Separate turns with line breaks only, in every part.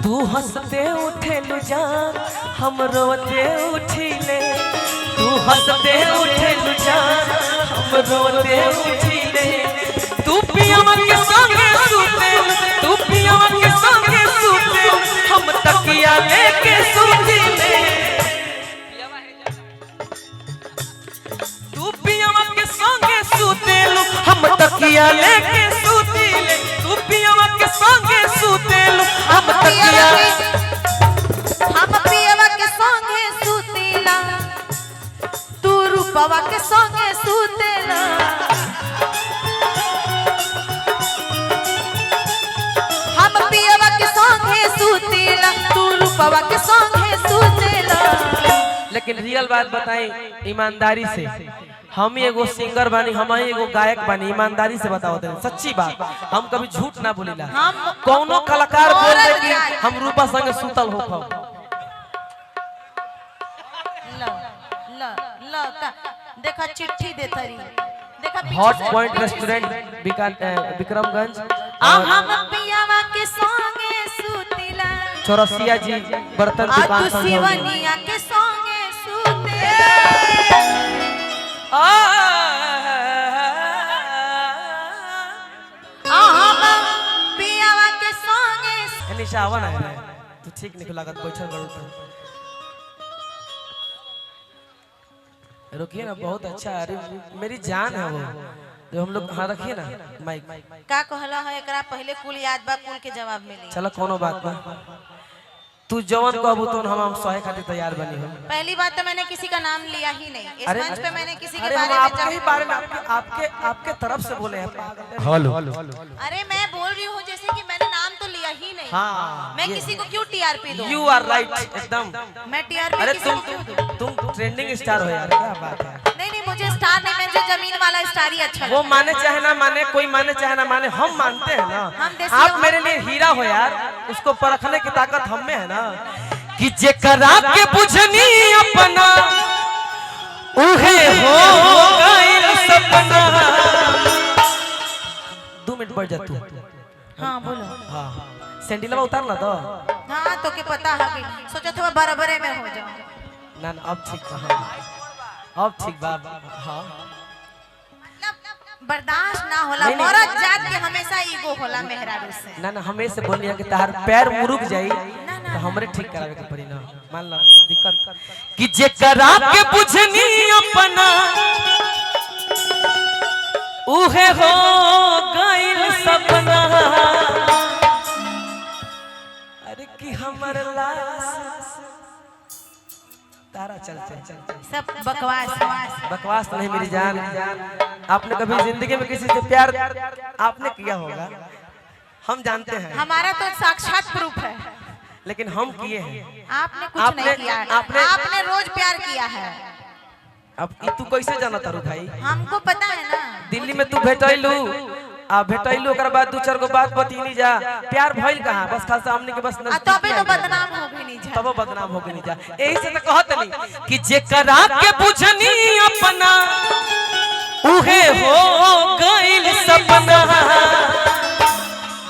तू हंसते उठे लुजान हम रोते उठिले। तू हंसते उठे लुजान हम रोते उठिले। तू पियवा के संगे सूते, तू पियवा के संगे सूते, हम तकिया लेके सूतिले। तू पियवा के संगे सूते, हम तकिया लेके सूतिले। तू पियवा के संगे सूते, हम तकिया
हम पियवा के संगे सूतेला, तू रूपवा के संगे सूतेला। हम पियवा के संगे सूतेला, तू रूपवा के संगे सूतेला।
लेकिन रियल बात बताएं ईमानदारी से, हम ही एगो सिंगर बानी, हम ही एगो गायक बानी, ईमानदारी से बताओ दे सच्ची बात, हम कभी झूठ ना बोलीला। कौनो कलाकार बोल दे कि हम रूपा संगे सुतल हो खाओ।
देखा चिट्ठी दे तरी, देखा
हॉट पॉइंट रेस्टोरेंट विक्रमगंज,
हम पियवा के संगे सूतेला,
चौरसिया जी बर्तन दुकान
तू शिवनिया के संगे सूतेला। हम पियवा के संगे
निशा आवा ना तू ठीक नहीं लागत बैठल करू तो रुकिए ना, बहुत अच्छा। अरे मेरी जान है वो जो हम लोग। हाँ रखिए ना माइक।
का कहला है एकरा पहले कुल याद बा, कुल के जवाब मिली।
चलो कोनो बात ना, तू जवान कहबू तो हम सहे खातिर तैयार बनी हो।
पहली बात तो मैंने किसी का नाम लिया ही नहीं इस मंच पे, मैंने किसी के बारे
में आपके तरफ से बोले हैं। हेलो
अरे मैं बोल रही हूँ जैसे कि मैंने नाम तो लिया ही नहीं।
हाँ,
मैं किसी को क्यों टीआरपी दूं?
यू आर राइट एकदम।
मैं टीआरपी
अरे
किसी को क्यों दूं?
तुम ट्रेंडिंग स्टार हो यार, क्या बात है।
नहीं मुझे स्टार नहीं, मुझे जमीन वाला स्टार ही अच्छा।
वो माने चाहे ना माने, कोई माने चाहे ना माने, हम मानते हैं ना। आप मेरे लिए हीरा हो यार, उसको परखने की ताकत हम में है ना। कि जेकरा के बुझनी अपना उहे हो गइल सपना। 2 मिनट बढ़ जा तू।
हाँ बोलो।
हाँ सैंडलवा उतारना तो।
हाँ तो के पता है कि सोचा था बराबरे में हो जाओ
ना। अब ठीक बा, अब ठीक बा। हाँ
बर्दाश्त ना होला, मरद जात के हमेशा ईगो होला मेहरारू से।
ना हमेशा बोलिया कि तार पैर मुरुक जाई तो हमरे ठीक करावे के पड़ी ना। मान लो दिक्कत कि जेकरा के बुझनी अपना उहे हो गइल सपना। अरे कि हमर लाश तारा चलते
सब बकवास
तो नहीं मेरी जान। आपने कभी जिंदगी में किसी से प्यार आपने किया होगा, हम जानते हैं।
हमारा तो साक्षात प्रूफ है,
लेकिन हम किए हैं।
आपने कुछ नहीं किया। आपने रोज प्यार किया है।
अब तू कैसे जाना तारू भाई?
हमको पता है ना।
दिल्ली में तू भेटैलू भेटैलू ओकर बाद 2-4 गो बात बतीनी जा, प्यार भइल कहां? बस खास सामने के बस
तबे तो बदनाम हो गई नहीं जा।
तब बदनाम हो गई नहीं जा। यही से तो कहत नहीं कि जेकरा के बुझनी अपना उहे हो गइल सपना।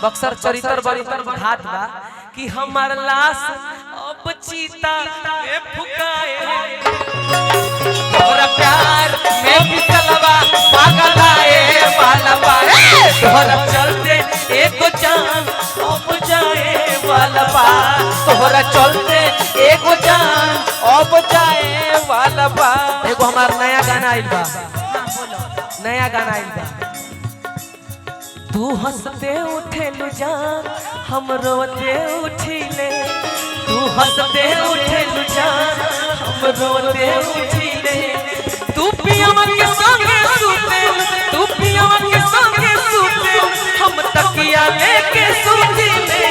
बक्सर चरित्र बरितर घाट बा कि हमार लाश अब चीता में फुकाए। तोरा प्यार में बिसलवा पागल आए वाला बा। तोहरा चलते एगो जान अब जाए वाला बा। तोहरा चलते एगो जान अब जाए वाला बा। एगो हमार नया गाना आइल बा, नया गाना आइल बा। तू हंसते उठे लुजान हम रोते उठिले। तू हंसते उठे लुजान हम रोते उठिले। तू पियवा के संगे सूते, तू पियवा के संगे सूते, हम तकिया लेके सूतिले।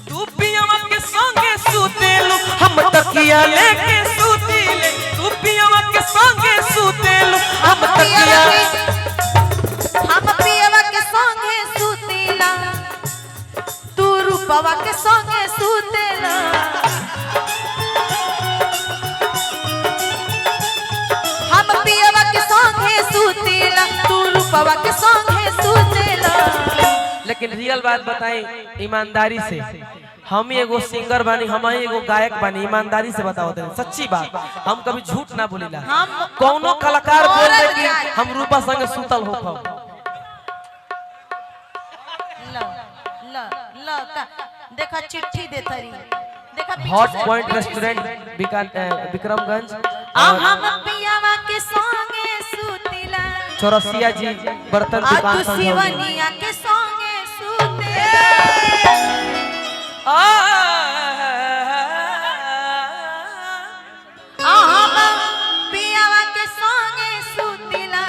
तू पियवा के संगे सूते, हम तकिया लेके सूतिले। तू पियवा के संगे सूते, हम तकिया
हम पियवा के संगे सूतेला, तू रूपवा के संगे सूतेला। हम पियवा के संगे सूतेला, तू रूपवा के संगे सूतेला।
लेकिन रियल बात बताई ईमानदारी से, हम ही एगो सिंगर बानी, हम ही एगो गायक बानी, ईमानदारी से बताओ दे सच्ची बात, हम कभी झूठ ना बोलीला। कौनो कलाकार बोल दे कि हम रूपा संगे सुतल हो खब
देखा चिट्ठी देता रही, देखा
हॉट पॉइंट रेस्टोरेंट विक्रमगंज,
हम पियावा के संगे सुतिला,
चौरसिया जी बर्तन दुकान
तू शिवनिया के संगे सुतिला, हम पियावा के संगे सुतिला,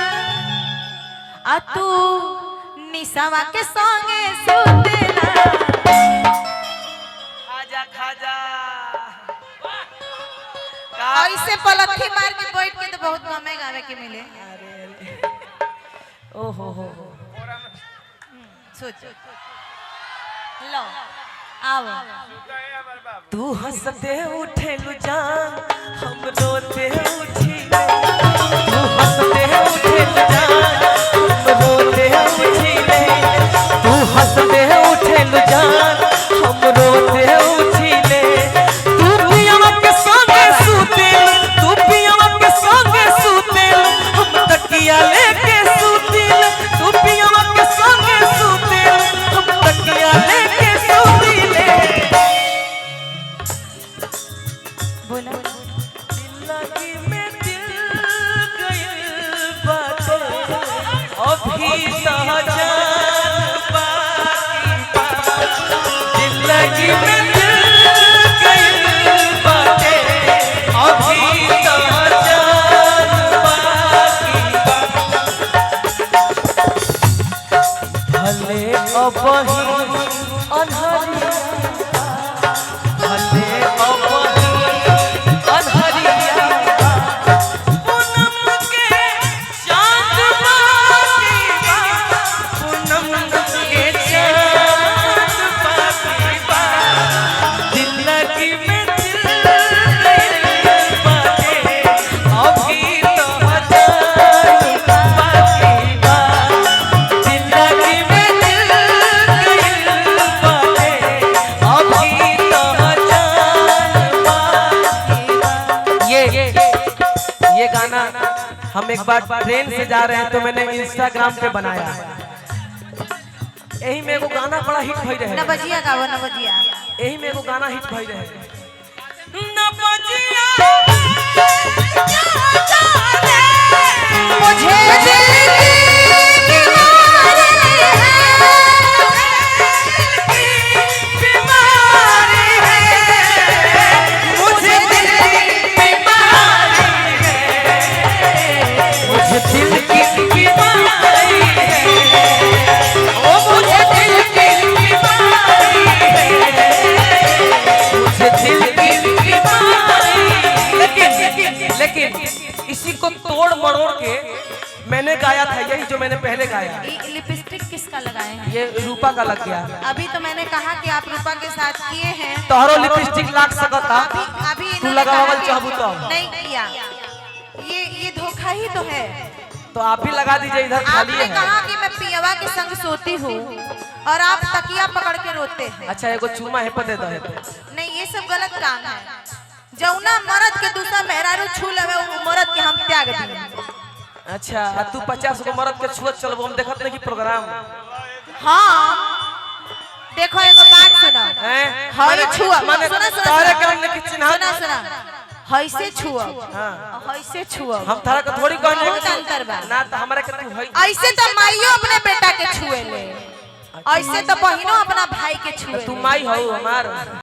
तू निशावा के संगे सुतिला।
खाजा
ऐसे पलथी मार के बैठ के तो बहुत कमे गावे के मिले।
ओहो हो
सोच लो आओ,
तू हंसते उठे लुजान हम रोते उठी, तू हंसते उठे लुजान हम रोते उठी, तू हंसते उठे लुजान हम रोते उठी, तू पियावा के संगे सूते, तू पियावा के संगे सूते, हम तकिया लेके सूते, तू पियावा के संगे सूते, हम तकिया लेके सूते।
बोला
जिंदगी में दिल गइल बाटे, अभी सहजान बाकी बा, जिंदगी में दिल गइल बाटे, अभी सहजान बाकी बा, भले अबही अनहरिया, भले अबही अनहरिया, पूनम के चांद बाकी बा, पूनम के चांद बाकी बा, जिंदगी में दिल गइल बाटे, अभी तो हजान बाकी बा, जिंदगी में दिल गइल बाटे, अभी तो हजान बाकी बा। ये गाना हम एक बार ट्रेन से जा रहे हैं तो मैंने इंस्टाग्राम पे बनाया, यही में एगो गाना बड़ा हिट भई रहे,
नवजिया गावो नवजिया,
यही में एगो गाना हिट भई रहे, नवजिया
मुझे दिल की बीमारी है,
मुझे दिल की बीमारी है, मुझे दिल की बीमारी है, ओ मुझे दिल की बीमारी है, मुझे दिल की बीमारी। लेकिन इसी को तोड़ मरोड़ के मैंने गाया था, यही जो मैंने पहले गाया,
लिपस्टिक किसका लगाए हैं?
ये रूपा का लग गया।
अभी तो मैंने कहा कि आप रूपा के साथ किए हैं,
तोहरो लिपस्टिक लाग सकता,
अभी
तू
इन्होंने
लगावल
कहा कि
चाहबू तो
नहीं किया, ये धोखा ही तो है।
तो आप ही लगा दीजिए, इधर खाली
आपने
है।
कहा कि मैं पियवा के संग सोती हूँ और आप तकिया पकड़ के रोते हैं।
अच्छा एगो चूमा है पते दे दो।
नहीं, ये सब गलत काम है। जौना मर्द के दूसरा मेहरारू छू लेवे वो मर्द के हम त्याग दिए।
अच्छा तू 50 गो मर्द के छुअत चलबो, हम देखत नहीं कि प्रोग्राम।
हाँ देखो एगो बात सुना,
हैं
हई छुआ,
माने
सुना
तारे के रंग के चिन्ह,
सुना हईसे छुआ,
हां
हईसे छुआ,
हम तारा के थोड़ी कहने
बहुत अंतर बा
ना, तो हमरा के तू हई
ऐसे तो माइयो अपने बेटा के छुए ले, ऐसे तो बहिनो अपना भाई के छुए।
तू माई हो हमार।